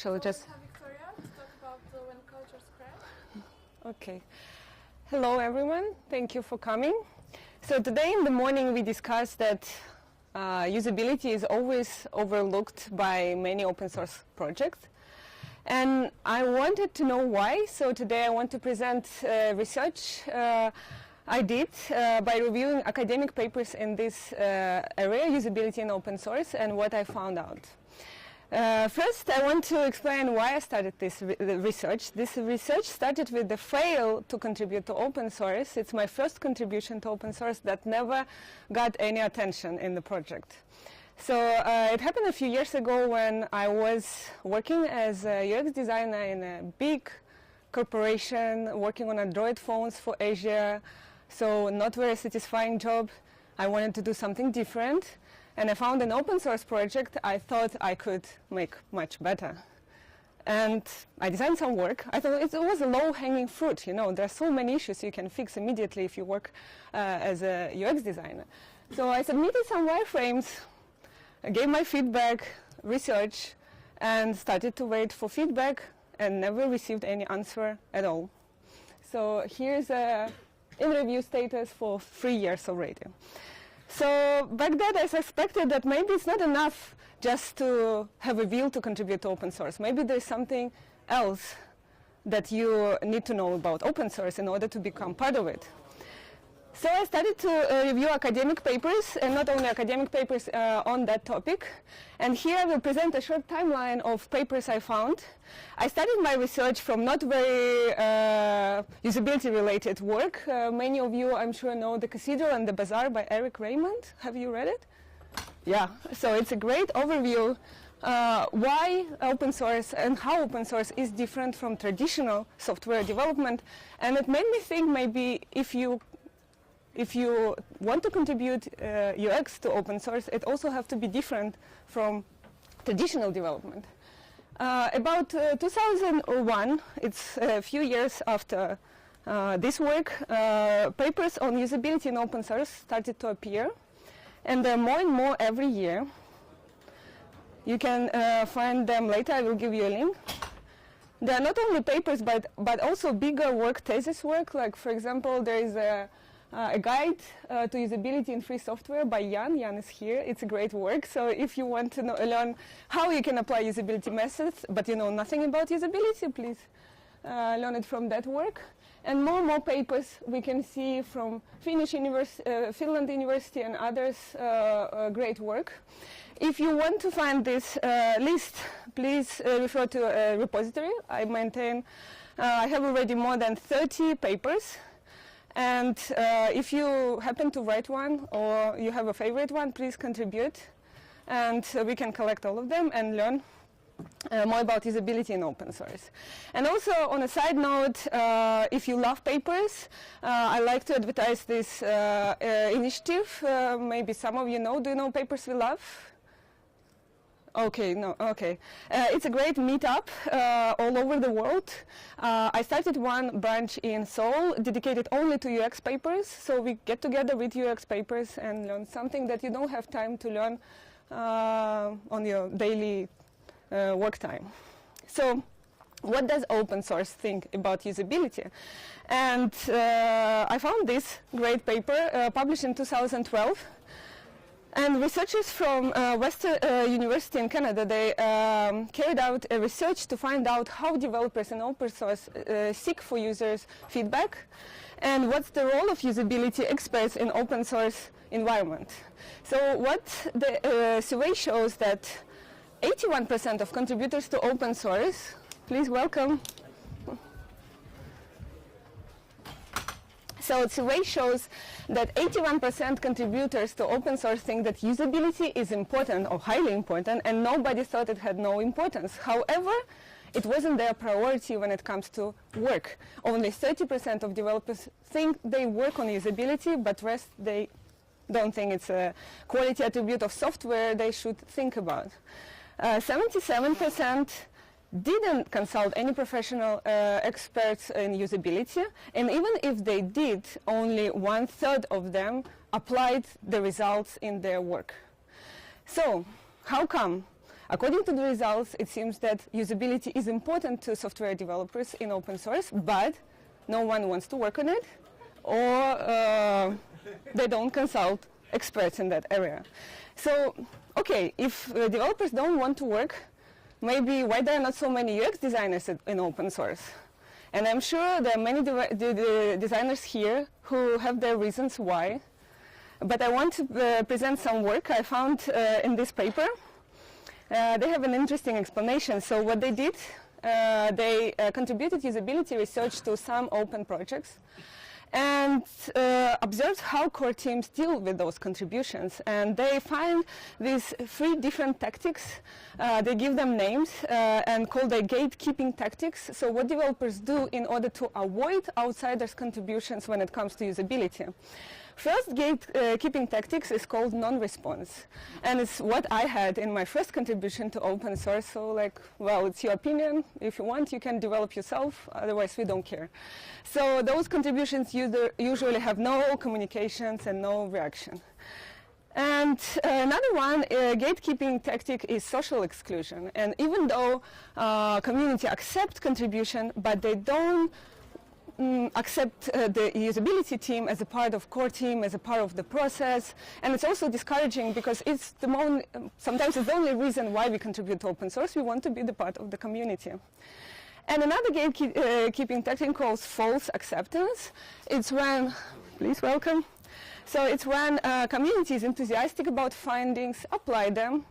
Shall I just... Victoria to talk about when cultures crash. Okay. Hello, everyone. Thank you for coming. So today in the morning we discussed that usability is always overlooked by many open source projects. And I wanted to know why. So today I want to present research I did by reviewing academic papers in this area, usability in open source, and what I found out. First, I want to explain why I started this research. This research started with the fail to contribute to open source. It's my first contribution to open source that never got any attention in the project. So it happened a few years ago when I was working as a UX designer in a big corporation, working on Android phones for Asia. So not very satisfying job. I wanted to do something different. And I found an open source project I thought I could make much better. And I designed some work. I thought it was a low-hanging fruit. You know, there are so many issues you can fix immediately if you work as a UX designer. So I submitted some wireframes, I gave my feedback, research, and started to wait for feedback and never received any answer at all. So here's a in-review status for 3 years already. So back then I suspected that maybe it's not enough just to have a will to contribute to open source. Maybe there's something else that you need to know about open source in order to become part of it. So I started to review academic papers, and not only academic papers on that topic. And here I will present a short timeline of papers I found. I started my research from not very usability-related work. Many of you, I'm sure, know The Cathedral and the Bazaar by Eric Raymond. Have you read it? Yeah, so it's a great overview why open source and how open source is different from traditional software development. And it made me think maybe if you want to contribute UX to open source, it also has to be different from traditional development. About 2001, it's a few years after this work, papers on usability in open source started to appear, and there are more and more every year. You can find them later, I will give you a link. There are not only papers, but also bigger work, thesis work, like for example, there is a guide to usability in free software by Jan. Jan is here. It's a great work. So if you want to learn how you can apply usability methods, but you know nothing about usability, please learn it from that work. And more papers we can see from Finland University and others. Great work. If you want to find this list, please refer to a repository. I maintain, I have already more than 30 papers. And if you happen to write one or you have a favorite one, please contribute. And we can collect all of them and learn more about usability in open source. And also, on a side note, if you love papers, I like to advertise this initiative. Maybe some of you know. Do you know Papers We Love? Okay, no, okay. It's a great meetup all over the world. I started one branch in Seoul dedicated only to UX papers. So we get together with UX papers and learn something that you don't have time to learn on your daily work time. So what does open source think about usability? And I found this great paper published in 2012. And researchers from Western University in Canada, they carried out a research to find out how developers in open source seek for users' feedback and what's the role of usability experts in open source environment. So what the survey shows that 81% of contributors to open source, please welcome. So the survey shows that 81% contributors to open source think that usability is important or highly important, and nobody thought it had no importance. However, it wasn't their priority when it comes to work. Only 30% of developers think they work on usability, but rest they don't think it's a quality attribute of software they should think about. 77% didn't consult any professional experts in usability, and even if they did, only 1/3 of them applied the results in their work. So, how come? According to the results, it seems that usability is important to software developers in open source, but no one wants to work on it, or they don't consult experts in that area. So, okay, if developers don't want to work, maybe why there are not so many UX designers in open source? And I'm sure there are many designers here who have their reasons why. But I want to present some work I found in this paper. They have an interesting explanation. So what they did, they contributed usability research to some open projects and observed how core teams deal with those contributions. And they find these 3 different tactics. They give them names and call them gatekeeping tactics. So what developers do in order to avoid outsiders' contributions when it comes to usability. First gatekeeping tactics is called non-response, and it's what I had in my first contribution to open source. So like, well, it's your opinion. If you want, you can develop yourself. Otherwise, we don't care. So those contributions usually have no communications and no reaction. And another one, gatekeeping tactic, is social exclusion. And even though community accept contribution, but they don't accept the usability team as a part of core team, as a part of the process. And it's also discouraging because it's sometimes it's the only reason why we contribute to open source. We want to be the part of the community. And another gatekeeping tactic called false acceptance. It's when, please welcome. So it's when a community is enthusiastic about findings, apply them,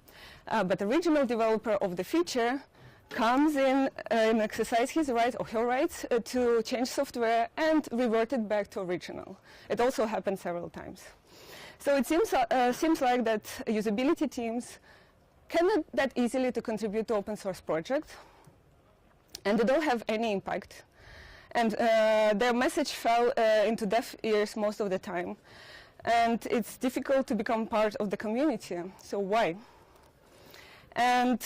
but the original developer of the feature comes in and exercise his rights or her rights to change software and revert it back to original. It also happened several times. So it seems like that usability teams cannot that easily to contribute to open source projects, and they don't have any impact. And their message fell into deaf ears most of the time. And it's difficult to become part of the community. So why? And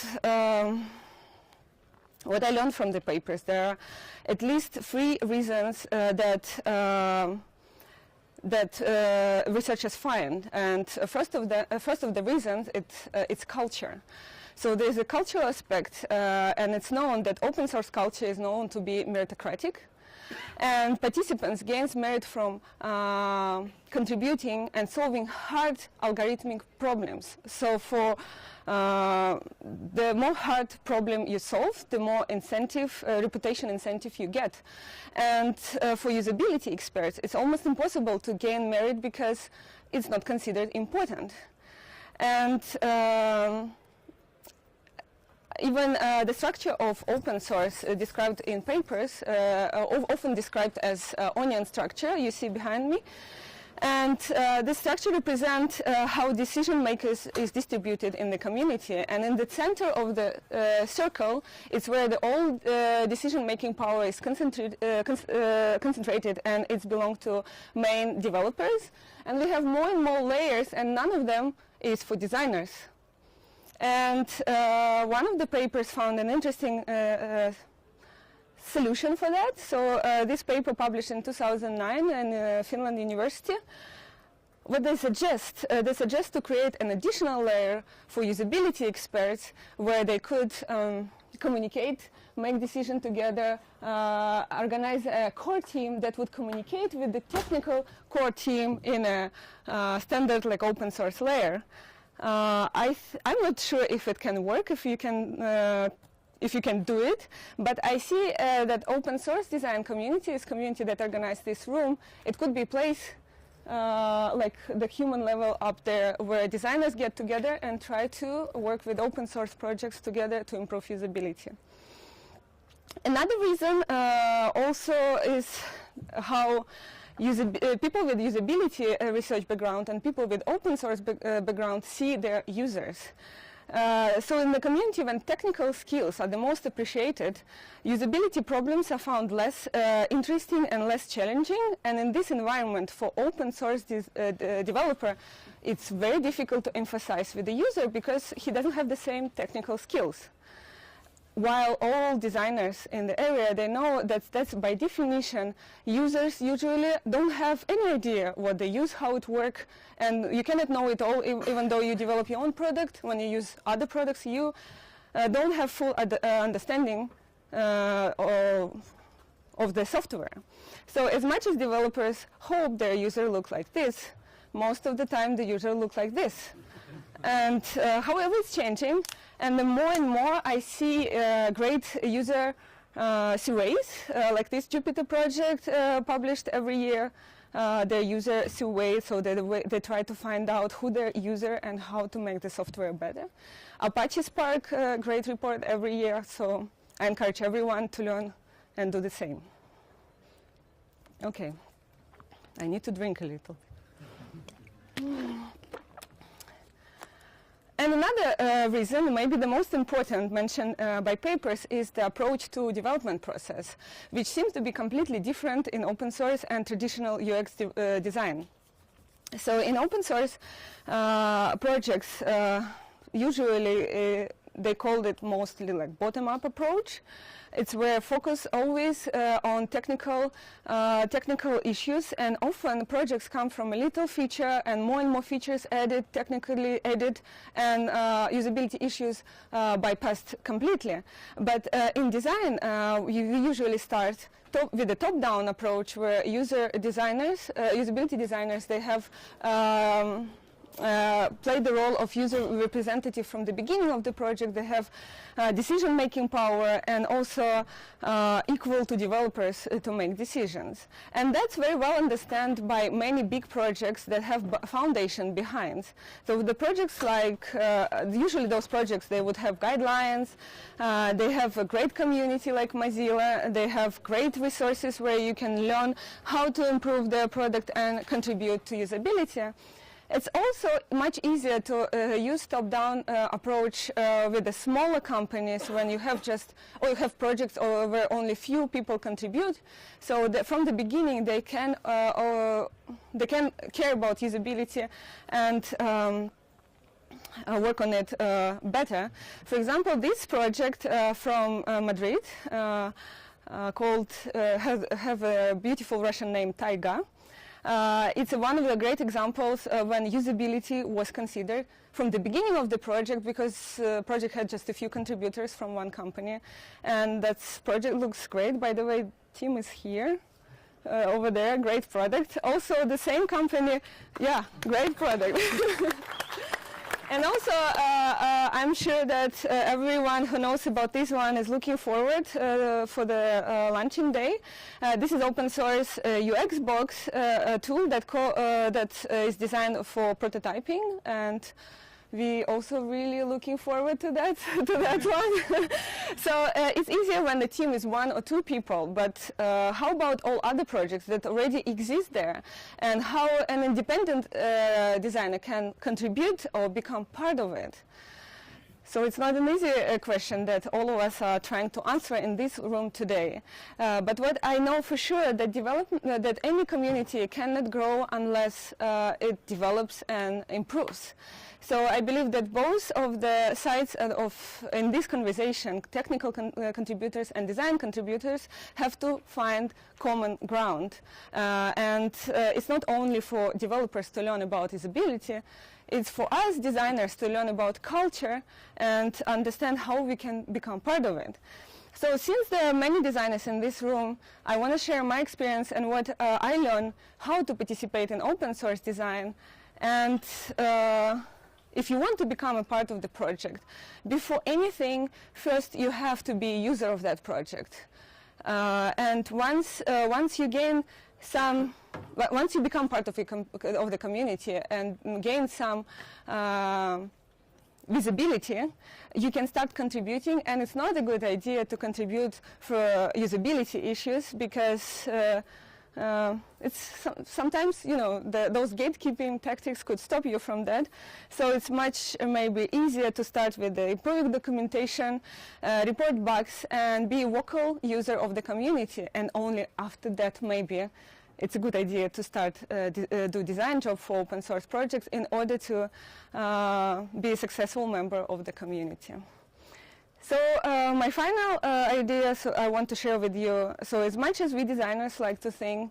what I learned from the papers, there are at least 3 reasons that researchers find. And first of the reasons, it's culture. So there's a cultural aspect, and it's known that open source culture is known to be meritocratic. And participants gain merit from contributing and solving hard algorithmic problems. So for the more hard problem you solve, the more incentive, reputation incentive you get. And for usability experts, it's almost impossible to gain merit because it's not considered important. And even the structure of open source described in papers, often described as onion structure, you see behind me. And this structure represents how decision makers is distributed in the community. And in the center of the circle is where the all decision-making power is concentrated, and it belongs to main developers. And we have more and more layers, and none of them is for designers. And one of the papers found an interesting solution for that. So this paper published in 2009 in Finland University. What they suggest to create an additional layer for usability experts where they could communicate, make decisions together, organize a core team that would communicate with the technical core team in a standard like open source layer. I'm not sure if it can work, if you can do it, but I see that open source design community is community that organized this room. It could be a place like the human level up there where designers get together and try to work with open source projects together to improve usability. Another reason also is how people with usability research background and people with open source background see their users. So in the community, when technical skills are the most appreciated, usability problems are found less interesting and less challenging. And in this environment, for open source developer, it's very difficult to emphasize with the user because he doesn't have the same technical skills. While all designers in the area, they know that that's by definition, users usually don't have any idea what they use, how it works, and you cannot know it all even though you develop your own product. When you use other products, you don't have full understanding of the software. So as much as developers hope their user look like this, most of the time the user looks like this. And however, it's changing, and the more and more I see great user surveys, like this Jupyter project published every year, their user survey, so they try to find out who their user and how to make the software better. Apache Spark, great report every year, so I encourage everyone to learn and do the same. Okay, I need to drink a little. And another reason, maybe the most important mentioned by papers, is the approach to development process, which seems to be completely different in open source and traditional UX design. So in open source projects, usually they call it mostly like bottom-up approach. It's where focus always on technical issues, and often projects come from a little feature and more features added, technically added, and usability issues bypassed completely. But in design, we usually start with a top-down approach, where usability designers, they have play the role of user representative from the beginning of the project. They have decision-making power and also equal to developers to make decisions. And that's very well understood by many big projects that have foundation behind. So the projects like, usually those projects, they would have guidelines, they have a great community like Mozilla, they have great resources where you can learn how to improve their product and contribute to usability. It's also much easier to use top-down approach with the smaller companies when you have you have projects where only few people contribute. So from the beginning they can care about usability and work on it better. For example, this project from Madrid called have a beautiful Russian name, Taiga. It's one of the great examples when usability was considered from the beginning of the project, because the project had just a few contributors from one company, and that project looks great. By the way, team is here, over there, great product. Also the same company, yeah, great product. And also, I'm sure that everyone who knows about this one is looking forward for the launching day. This is open source UX box tool that is designed for prototyping, and we also really looking forward to that one. So it's easier when the team is 1 or 2 people, but how about all other projects that already exist there, and how an independent designer can contribute or become part of it? So it's not an easy question that all of us are trying to answer in this room today. But what I know for sure, that any community cannot grow unless it develops and improves. So I believe that both of the sides in this conversation, technical contributors and design contributors, have to find common ground. And it's not only for developers to learn about usability, it's for us designers to learn about culture and understand how we can become part of it. So since there are many designers in this room, I want to share my experience and what I learned, how to participate in open source design. And if you want to become a part of the project, before anything, first you have to be a user of that project. And once you gain once you become part of the community and gain some visibility, you can start contributing. And it's not a good idea to contribute for usability issues, because sometimes, those gatekeeping tactics could stop you from that. So it's much maybe easier to start with the improving documentation, report bugs, and be a vocal user of the community. And only after that, maybe it's a good idea to start do design job for open source projects in order to be a successful member of the community. So my final idea I want to share with you. So as much as we designers like to think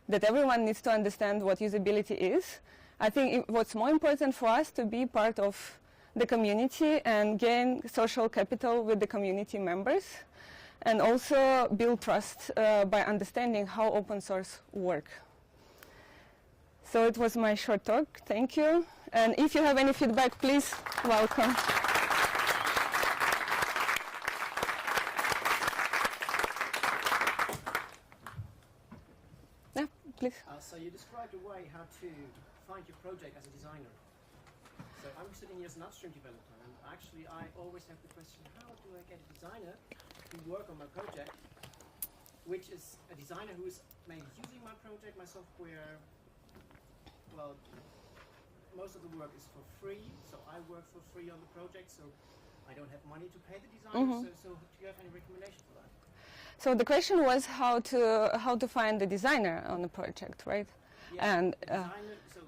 that everyone needs to understand what usability is, I think what's more important for us to be part of the community and gain social capital with the community members, and also build trust by understanding how open source work. So it was my short talk. Thank you. And if you have any feedback, please welcome. Yeah, please. So you described a way how to find your project as a designer. So I'm sitting here as an upstream developer, and actually I always have the question, how do I get a designer to work on my project, which is a designer who is maybe using my project, my software. Well, most of the work is for free, so I work for free on the project, so I don't have money to pay the designer. So do you have any recommendation for that? So the question was how to find the designer on the project, right? Yeah, and designer, so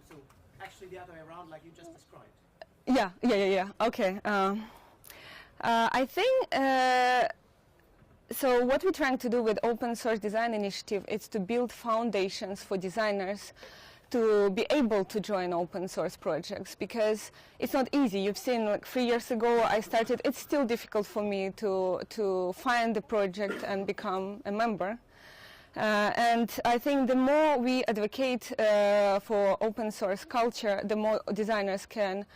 actually the other way around, like you just described. Yeah. Okay. I think so. What we're trying to do with Open Source Design Initiative is to build foundations for designers to be able to join open source projects, because it's not easy. You've seen, like 3 years ago I started, it's still difficult for me to find the project and become a member. And I think the more we advocate for open source culture, the more designers can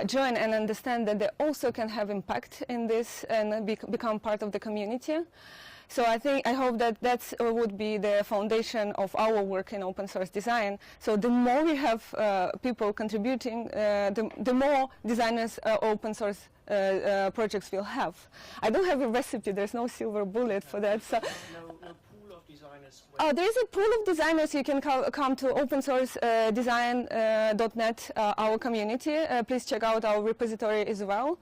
join and understand that they also can have impact in this and become part of the community. So I hope that that would be the foundation of our work in open source design. So the more we have people contributing, the more designers open source projects will have. I don't have a recipe, there's no silver bullet for that. So. No pool of designers. Oh, there is a pool of designers. You can come to opensourcedesign.net, our community. Please check out our repository as well.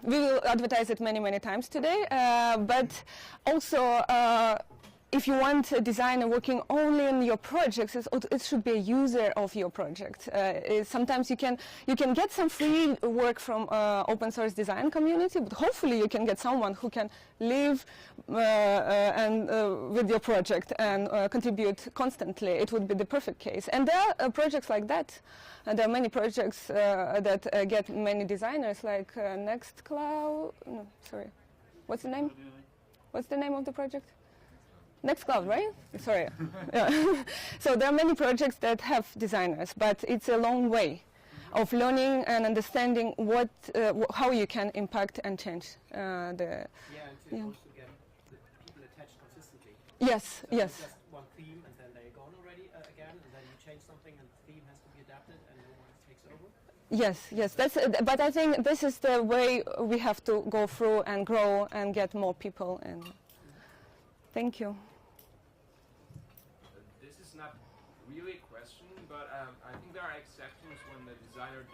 We will advertise it many times today. But also, if you want a designer working only in your projects, it should be a user of your project. Sometimes you can get some free work from open source design community, but hopefully you can get someone who can live with your project and contribute constantly. It would be the perfect case. And there are projects like that. There are many projects that get many designers, like Nextcloud. No, sorry. What's the name? What's the name of the project? Nextcloud, right? Sorry. Yeah. So there are many projects that have designers, but it's a long way of learning and understanding how you can impact and change the. Yeah, and to also get the people attached consistently. Yes, so yes. Just one theme, and then they're gone already again, and then you change something, and the theme has to be adapted, and no one takes over. Yes. But I think this is the way we have to go through and grow and get more people in. Thank you. This is not really a question, but I think there are exceptions when the designer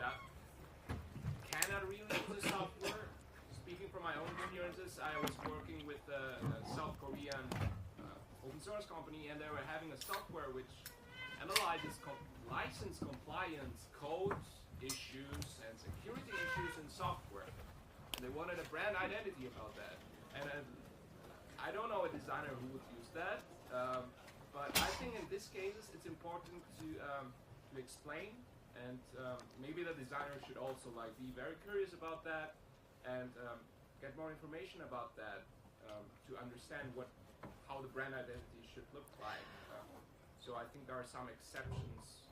cannot really use the software. Speaking from my own experiences, I was working with a South Korean open source company, and they were having a software which analyzes license compliance codes, issues, and security issues in software. And they wanted a brand identity about that. And I don't know a designer who would use that, but I think in this cases it's important to explain, and maybe the designer should also be very curious about that and get more information about that to understand how the brand identity should look like. So I think there are some exceptions.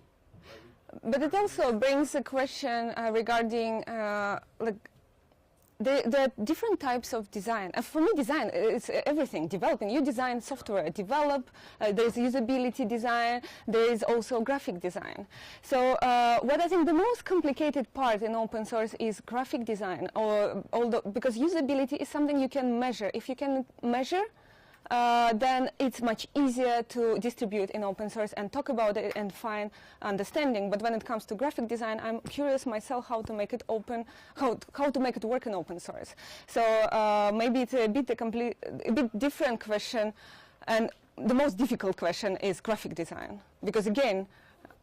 But it also brings a question regarding the different types of design. For me, design is everything. Developing. You design software, there's usability design, there is also graphic design. So what I think the most complicated part in open source is graphic design, because usability is something you can measure. If you can measure, then it's much easier to distribute in open source and talk about it and find understanding. But when it comes to graphic design, I'm curious myself how to make it open, how to make it work in open source. So maybe it's a bit different question, and the most difficult question is graphic design, because again,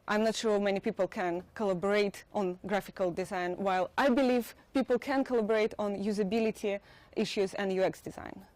I'm not sure many people can collaborate on graphical design, while I believe people can collaborate on usability issues and UX design.